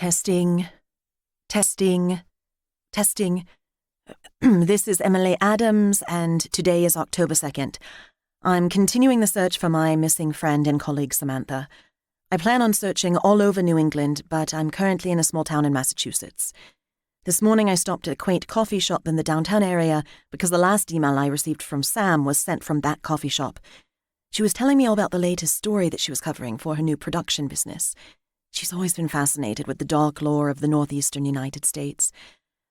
Testing, testing, testing. This is Emily Adams, and today is October 2nd. I'm continuing the search for my missing friend and colleague Samantha. I plan on searching all over New England, but I'm currently in a small town in Massachusetts. This morning I stopped at a quaint coffee shop in the downtown area because the last email I received from Sam was sent from that coffee shop. She was telling me all about the latest story that she was covering for her new production business. She's always been fascinated with the dark lore of the northeastern United States.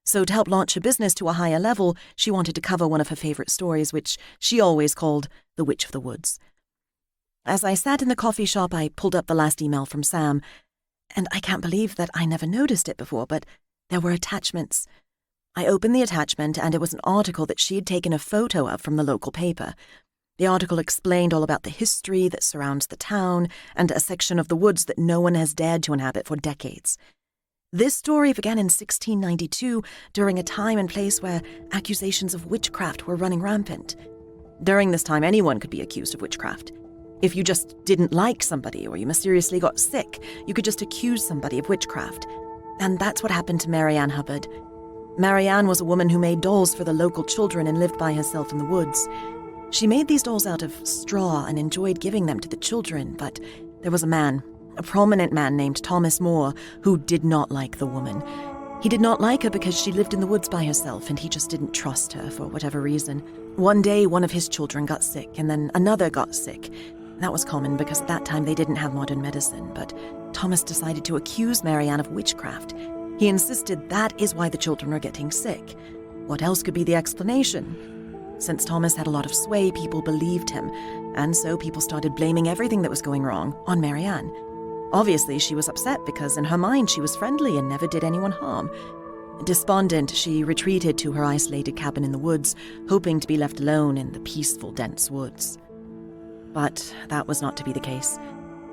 So to help launch her business to a higher level, she wanted to cover one of her favorite stories, which she always called The Witch of the Woods. As I sat in the coffee shop, I pulled up the last email from Sam, and I can't believe that I never noticed it before, but there were attachments. I opened the attachment, and it was an article that she had taken a photo of from the local paper. The article explained all about the history that surrounds the town and a section of the woods that no one has dared to inhabit for decades. This story began in 1692, during a time and place where accusations of witchcraft were running rampant. During this time, anyone could be accused of witchcraft. If you just didn't like somebody or you mysteriously got sick, you could just accuse somebody of witchcraft. And that's what happened to Mary Ann Hubbard. Mary Ann was a woman who made dolls for the local children and lived by herself in the woods. She made these dolls out of straw and enjoyed giving them to the children, but there was a prominent man named Thomas Moore, who did not like the woman. He did not like her because she lived in the woods by herself, and he just didn't trust her for whatever reason. One day, one of his children got sick, and then another got sick. That was common because at that time they didn't have modern medicine, but Thomas decided to accuse Mary Ann of witchcraft. He insisted that is why the children were getting sick. What else could be the explanation? Since Thomas had a lot of sway, people believed him, and so people started blaming everything that was going wrong on Mary Ann. Obviously, she was upset because in her mind she was friendly and never did anyone harm. Despondent, she retreated to her isolated cabin in the woods, hoping to be left alone in the peaceful, dense woods. But that was not to be the case.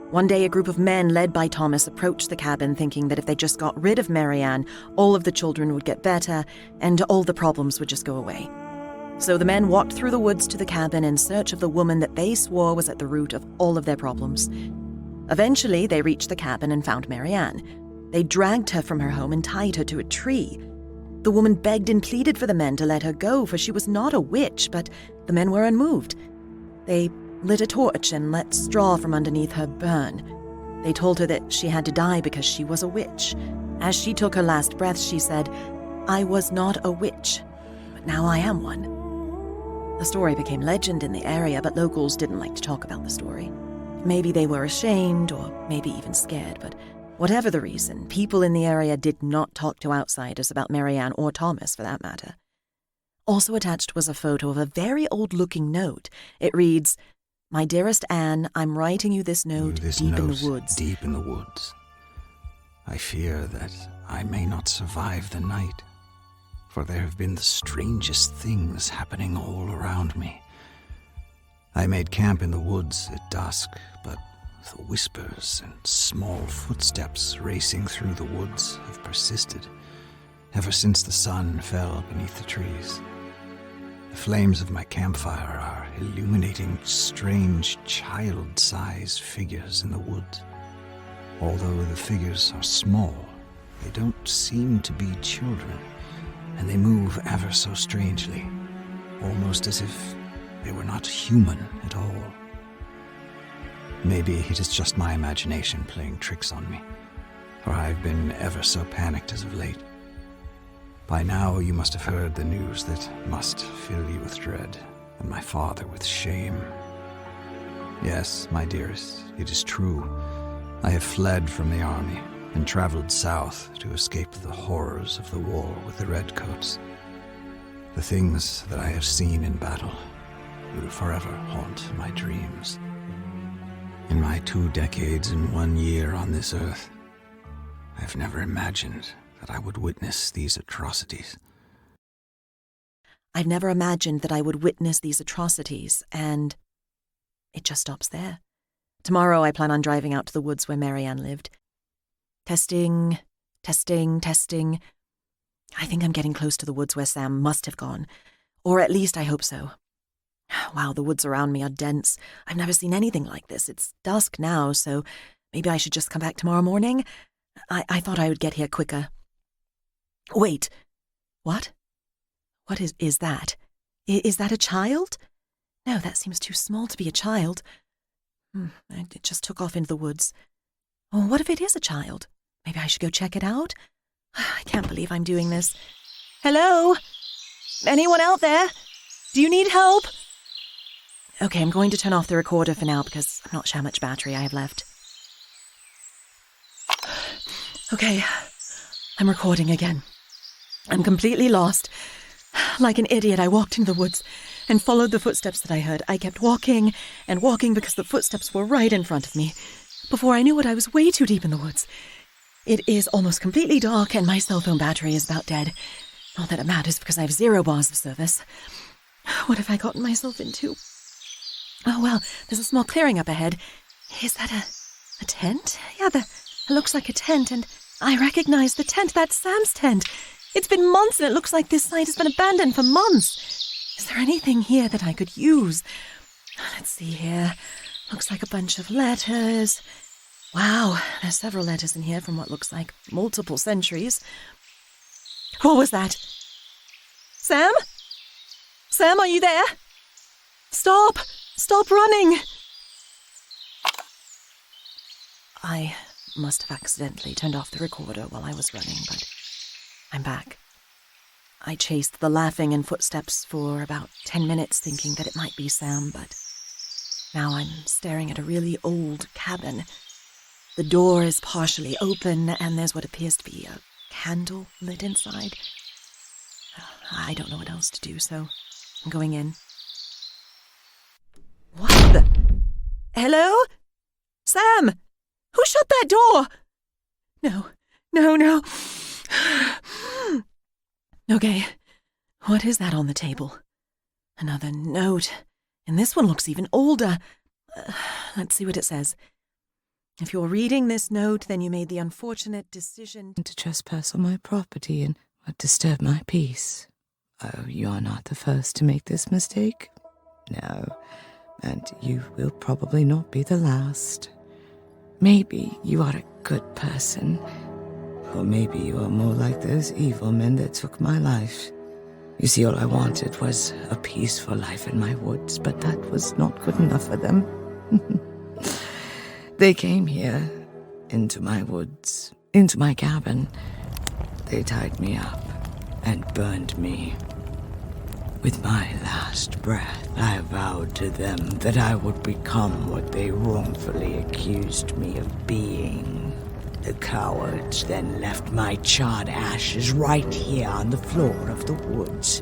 One day, a group of men led by Thomas approached the cabin thinking that if they just got rid of Mary Ann, all of the children would get better and all the problems would just go away. So the men walked through the woods to the cabin in search of the woman that they swore was at the root of all of their problems. Eventually, they reached the cabin and found Mary Ann. They dragged her from her home and tied her to a tree. The woman begged and pleaded for the men to let her go, for she was not a witch, but the men were unmoved. They lit a torch and let straw from underneath her burn. They told her that she had to die because she was a witch. As she took her last breath, she said, "I was not a witch, but now I am one." The story became legend in the area, but locals didn't like to talk about the story. Maybe they were ashamed, or maybe even scared, but whatever the reason, people in the area did not talk to outsiders about Mary Ann or Thomas, for that matter. Also attached was a photo of a very old-looking note. It reads, "My dearest Anne, I'm writing you this note deep in the woods. Deep in the woods. I fear that I may not survive the night, for there have been the strangest things happening all around me. I made camp in the woods at dusk, but the whispers and small footsteps racing through the woods have persisted ever since the sun fell beneath the trees. The flames of my campfire are illuminating strange child-sized figures in the woods. Although the figures are small, they don't seem to be children, and they move ever so strangely, almost as if they were not human at all. Maybe it is just my imagination playing tricks on me, for I've been ever so panicked as of late. By now you must have heard the news that must fill you with dread, and my father with shame. Yes, my dearest, it is true. I have fled from the army and traveled south to escape the horrors of the war with the redcoats. The things that I have seen in battle will forever haunt my dreams. In my 2 decades and 1 year on this earth, I have never imagined that I would witness these atrocities. I've never imagined that I would witness these atrocities, and it just stops there. Tomorrow I plan on driving out to the woods where Mary Ann lived. Testing, testing, testing. I think I'm getting close to the woods where Sam must have gone, or at least I hope so. Wow, the woods around me are dense. I've never seen anything like this. It's dusk now, so maybe I should just come back tomorrow morning. I thought I would get here quicker. Wait. What? What is that? Is that a child? No, that seems too small to be a child. It just took off into the woods. Oh, what if it is a child? Maybe I should go check it out? I can't believe I'm doing this. Hello? Anyone out there? Do you need help? Okay, I'm going to turn off the recorder for now because I'm not sure how much battery I have left. Okay, I'm recording again. I'm completely lost. Like an idiot, I walked into the woods and followed the footsteps that I heard. I kept walking and walking because the footsteps were right in front of me. Before I knew it, I was way too deep in the woods. It is almost completely dark and my cell phone battery is about dead. Not that it matters because I have 0 bars of service. What have I gotten myself into? Oh, well, there's a small clearing up ahead. Is that a tent? Yeah, it looks like a tent, and I recognize the tent. That's Sam's tent. It's been months, and it looks like this site has been abandoned for months. Is there anything here that I could use? Let's see here. Looks like a bunch of letters. Wow, there's several letters in here from what looks like multiple centuries. What was that? Sam? Sam, are you there? Stop! Stop running! I must have accidentally turned off the recorder while I was running, but I'm back. I chased the laughing and footsteps for about 10 minutes thinking that it might be Sam, but now I'm staring at a really old cabin. The door is partially open and there's what appears to be a candle lit inside. I don't know what else to do, so I'm going in. What the? Hello? Sam! Who shut that door? No. Okay, what is that on the table? Another note. And this one looks even older. Let's see what it says. If you're reading this note, then you made the unfortunate decision to trespass on my property and disturb my peace. Oh, you are not the first to make this mistake. No, and you will probably not be the last. Maybe you are a good person, or maybe you are more like those evil men that took my life. You see, all I wanted was a peaceful life in my woods, but that was not good enough for them. They came here, into my woods, into my cabin. They tied me up and burned me. With my last breath, I vowed to them that I would become what they wrongfully accused me of being. The cowards then left my charred ashes right here on the floor of the woods.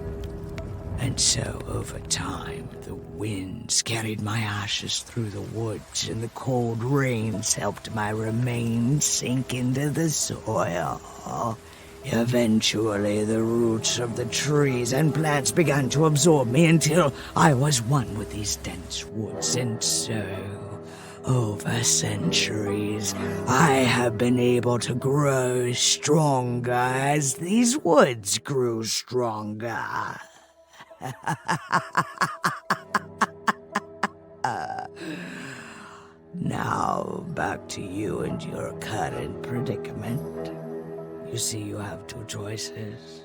And so, over time, the winds carried my ashes through the woods, and the cold rains helped my remains sink into the soil. Eventually, the roots of the trees and plants began to absorb me until I was one with these dense woods, and so, over centuries, I have been able to grow stronger as these woods grew stronger. Now, back to you and your current predicament. You see, you have 2 choices.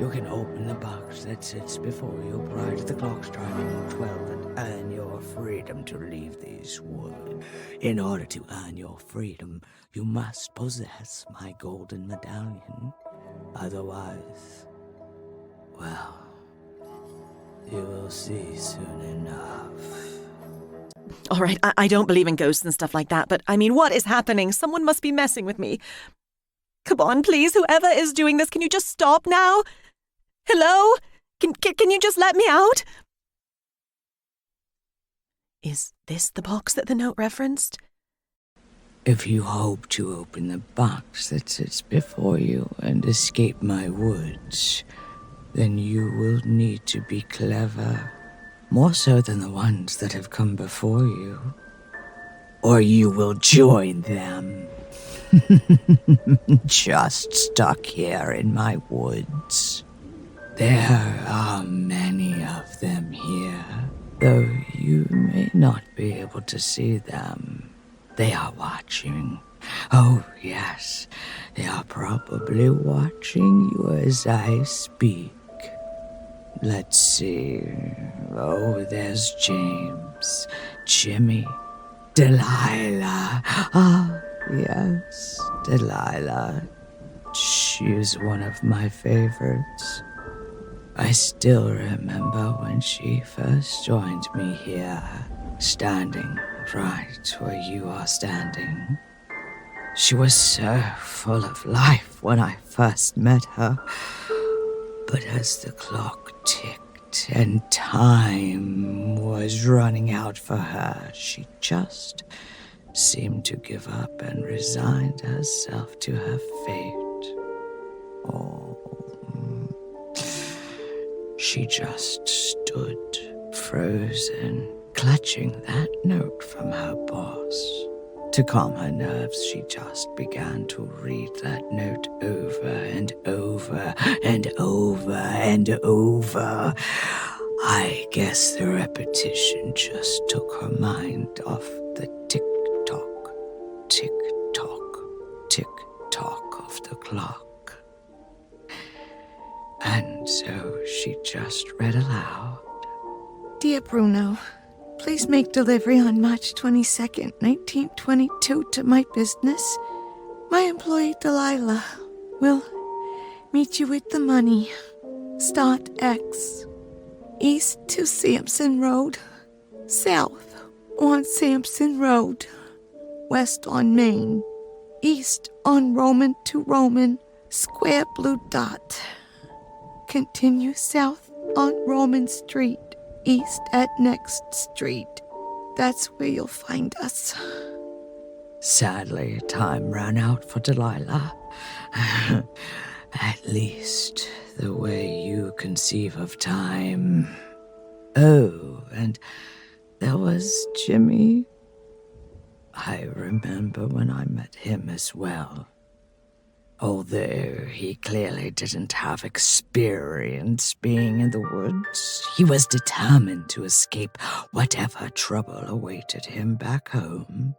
You can open the box that sits before you prior to the clock striking 12 and earn your freedom to leave these woods. In order to earn your freedom, you must possess my golden medallion. Otherwise, well, you will see soon enough. All right, I don't believe in ghosts and stuff like that, but I mean, what is happening? Someone must be messing with me. Come on, please, whoever is doing this, can you just stop now? Hello? Can you just let me out? Is this the box that the note referenced? If you hope to open the box that sits before you and escape my woods, then you will need to be clever, more so than the ones that have come before you. Or you will join them. Just stuck here in my woods. There are many of them here, though you may not be able to see them. They are watching, Oh, yes, they are probably watching you as I speak. Let's see. Oh, there's James, Jimmy, Delilah. Ah, yes, Delilah. She's one of my favorites. I still remember when she first joined me here, standing right where you are standing. She was so full of life when I first met her. But as the clock ticked and time was running out for her, she just seemed to give up and resigned herself to her fate. Oh, she just stood frozen, clutching that note from her boss. To calm her nerves, she just began to read that note over and over and over and over. I guess the repetition just took her mind off the tick-tock, tick-tock, tick-tock of the clock. And so she just read aloud. Dear Bruno, please make delivery on March 22nd, 1922 to my business. My employee Delilah will meet you with the money. Start X. East to Sampson Road. South on Sampson Road. West on Main. East on Roman to Roman. Square blue dot. Continue south on Roman Street. East at Next Street. That's where you'll find us. Sadly, time ran out for Delilah. At least the way you conceive of time. Oh, and there was Jimmy. I remember when I met him as well. Although he clearly didn't have experience being in the woods, he was determined to escape whatever trouble awaited him back home.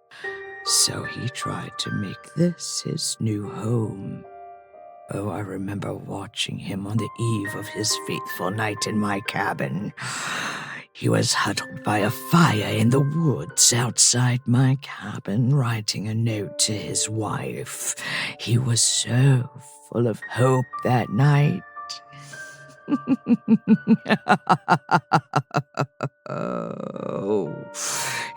So he tried to make this his new home. Oh, I remember watching him on the eve of his fateful night in my cabin. He was huddled by a fire in the woods outside my cabin, writing a note to his wife. He was so full of hope that night. Oh,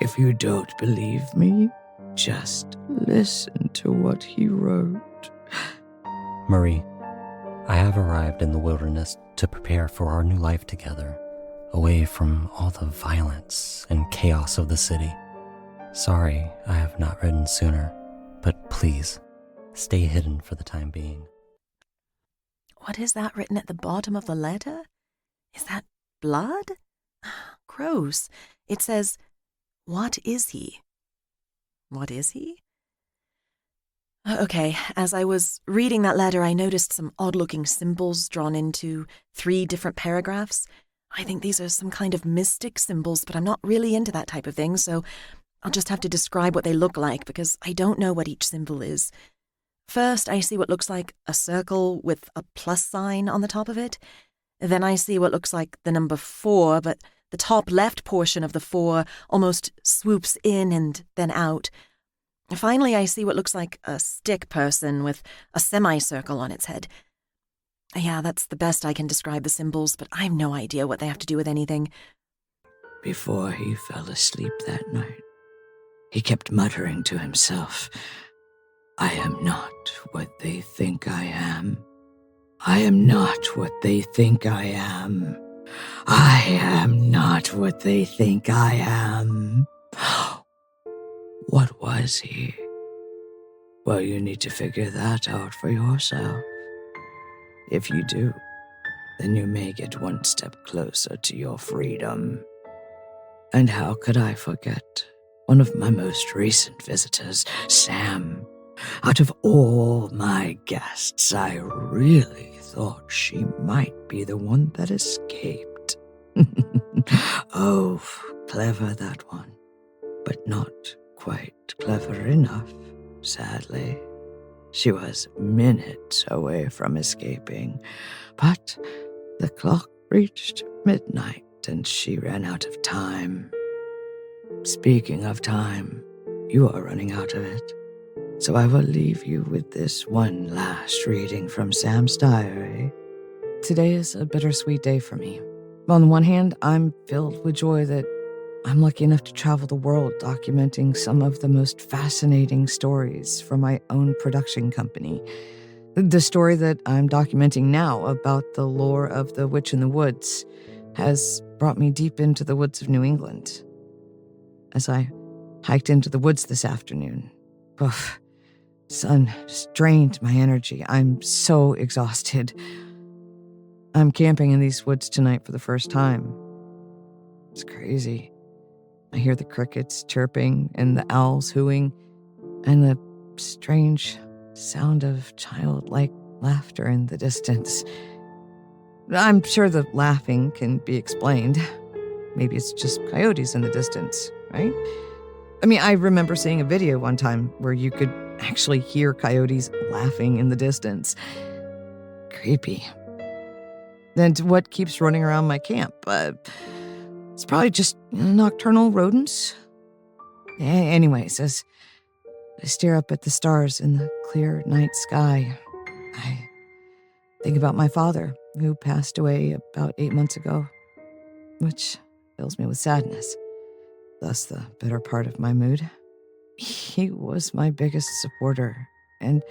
if you don't believe me, just listen to what he wrote. Marie, I have arrived in the wilderness to prepare for our new life together, away from all the violence and chaos of the city. Sorry I have not written sooner, but please, stay hidden for the time being. What is that written at the bottom of the letter? Is that blood? Gross. It says, "What is he?" What is he? Okay, as I was reading that letter, I noticed some odd-looking symbols drawn into 3 different paragraphs. I think these are some kind of mystic symbols, but I'm not really into that type of thing, so I'll just have to describe what they look like because I don't know what each symbol is. First, I see what looks like a circle with a plus sign on the top of it. Then I see what looks like the number 4, but the top left portion of the 4 almost swoops in and then out. Finally, I see what looks like a stick person with a semicircle on its head. Yeah, that's the best I can describe the symbols, but I have no idea what they have to do with anything. Before he fell asleep that night, he kept muttering to himself, "I am not what they think I am. I am not what they think I am. I am not what they think I am." What was he? Well, you need to figure that out for yourself. If you do, then you may get one step closer to your freedom. And how could I forget one of my most recent visitors, Sam? Out of all my guests, I really thought she might be the one that escaped. Oh, clever that one, but not quite clever enough sadly. She was minutes away from escaping, but the clock reached midnight and she ran out of time. Speaking of time, you are running out of it. So I will leave you with this one last reading from Sam's diary. Today is a bittersweet day for me. On the one hand, I'm filled with joy that I'm lucky enough to travel the world documenting some of the most fascinating stories from my own production company. The story that I'm documenting now about the lore of the Witch in the Woods has brought me deep into the woods of New England. As I hiked into the woods this afternoon, sun just drained my energy. I'm so exhausted. I'm camping in these woods tonight for the first time. It's crazy. I hear the crickets chirping and the owls hooing and the strange sound of childlike laughter in the distance. I'm sure the laughing can be explained. Maybe it's just coyotes in the distance, right? I mean, I remember seeing a video one time where you could actually hear coyotes laughing in the distance. Creepy. And what keeps running around my camp? It's probably just nocturnal rodents. Anyways, as I stare up at the stars in the clear night sky, I think about my father, who passed away about 8 months ago, which fills me with sadness. Thus the bitter part of my mood. He was my biggest supporter, and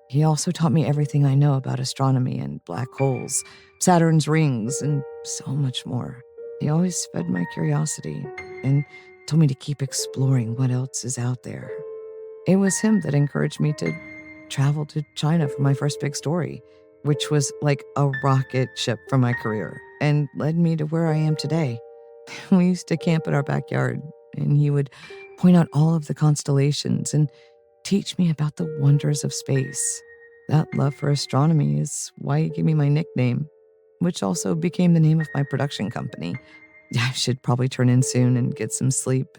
he also taught me everything I know about astronomy and black holes, Saturn's rings, and so much more. He always fed my curiosity and told me to keep exploring what else is out there. It was him that encouraged me to travel to China for my first big story, which was like a rocket ship for my career and led me to where I am today. We used to camp in our backyard, and he would point out all of the constellations and teach me about the wonders of space. That love for astronomy is why he gave me my nickname, which also became the name of my production company. I should probably turn in soon and get some sleep.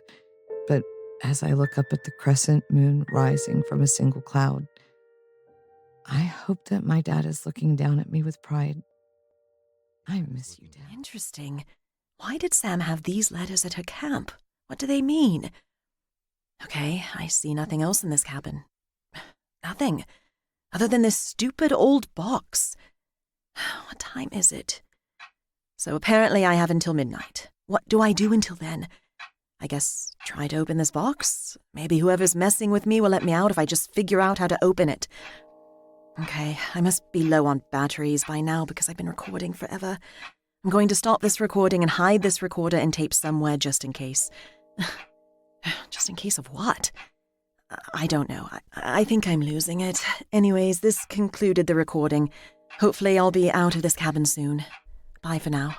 But as I look up at the crescent moon rising from a single cloud, I hope that my dad is looking down at me with pride. I miss you, Dad. Interesting. Why did Sam have these letters at her camp? What do they mean? Okay, I see nothing else in this cabin. Nothing. Other than this stupid old box. What time is it? So apparently I have until midnight. What do I do until then? I guess try to open this box? Maybe whoever's messing with me will let me out if I just figure out how to open it. Okay, I must be low on batteries by now because I've been recording forever. I'm going to stop this recording and hide this recorder and tape somewhere just in case. Just in case of what? I don't know. I think I'm losing it. Anyways, this concluded the recording. Hopefully I'll be out of this cabin soon. Bye for now.